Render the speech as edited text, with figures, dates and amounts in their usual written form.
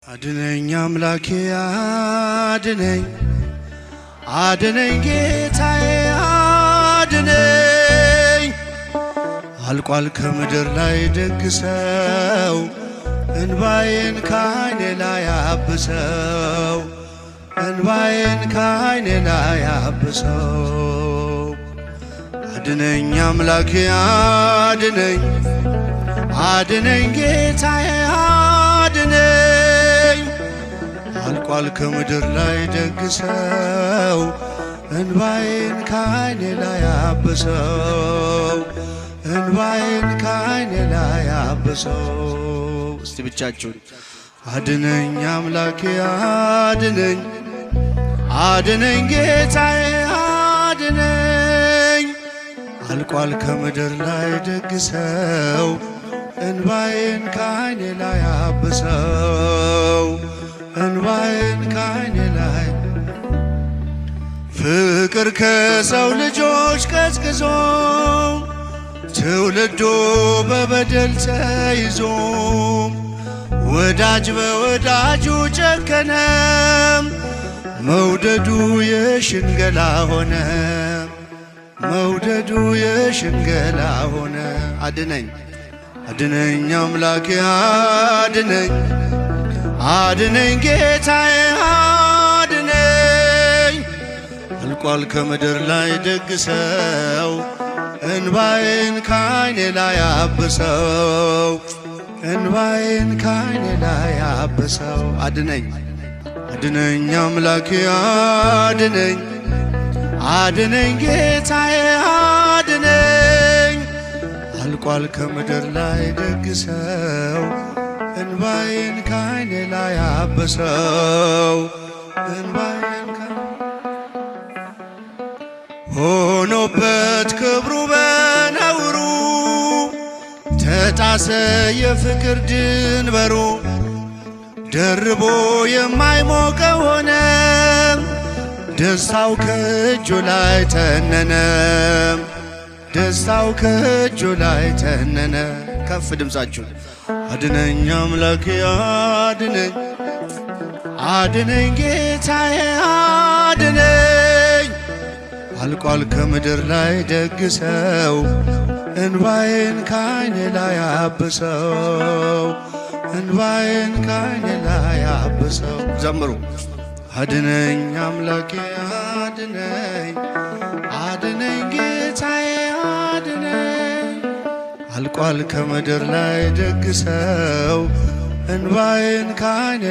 አድነኝ አምላኬ አድነኝ አድነኝ ጌታዬ አድነኝ አልቋል ከምድር ላይ ደግሰው እንባዬን ካይኔ ላይ አብሰው እንባዬን ካይኔ ላይ አብሰው አድነኝ አምላኬ አድነኝ አድነኝ ጌታዬ አድነኝ አልቋል ከምድር ላይ ደግሰው እንባዬን ካይኔ ላይ አብሰው እንባዬን ካይኔ ላይ አብሰው እስቲ ብቻችሁን አድነኝ አምላኬ አድነኝ አድነኝ ጌታዬ አድነኝ አልቋል ከምድር ላይ ደግሰው እንባዬን ካይኔ ላይ አብሰው እንባዬን ካይኔ ላይ ፍቅር ከሰው ልጆች ቀዝቅዞ ትውልዱ በበደል ተይዞ ወዳጅ በወዳጁ ጨከነ መውደዱ የሽንገላ ሆነ መውደዱ የሽንገላ ሆነ አድነኝ አድነኝ አምላኬ አድነኝ አድነኝ ጌታዬ አድነኝ አልቋል ከምድር ላይ ደግሰው እንባዬን ካይኔ ላይ አብሰው እንባዬን ካይኔ ላይ አብሰው አድነኝ አድነኝ አምላኬ አድነኝ አድነኝ ጌታዬ አድነኝ አልቋል ከምድር ላይ ደግሰው እንባዬን ካይኔ ላይ አብሰው እንባዬን ሆኖበት ክብሩ በነውሩ ተጣሰ የፍቅር ድንበሩ ደርቦ የማይሞቀው ሆነ ደስታው ከእጁ ላይ ተነነ ደስታው ከእጁ ላይ ተነነ ከፍ ድምፃችሁ አድነኝ አምላኬ አድነኝ አድነኝ ጌታዬ አድነኝ አልቋል ከምድር ላይ ደግሰው እንባዬን ካይኔ ላይ አብሰው እንባዬን ካይኔ ላይ አብሰው ዘምሩ አድነኝ አምላኬ አድነኝ አድነኝ ጌታዬ አድነኝ አልቋል ከምድር ላይ ደግሰው እንባዬን ካይኔ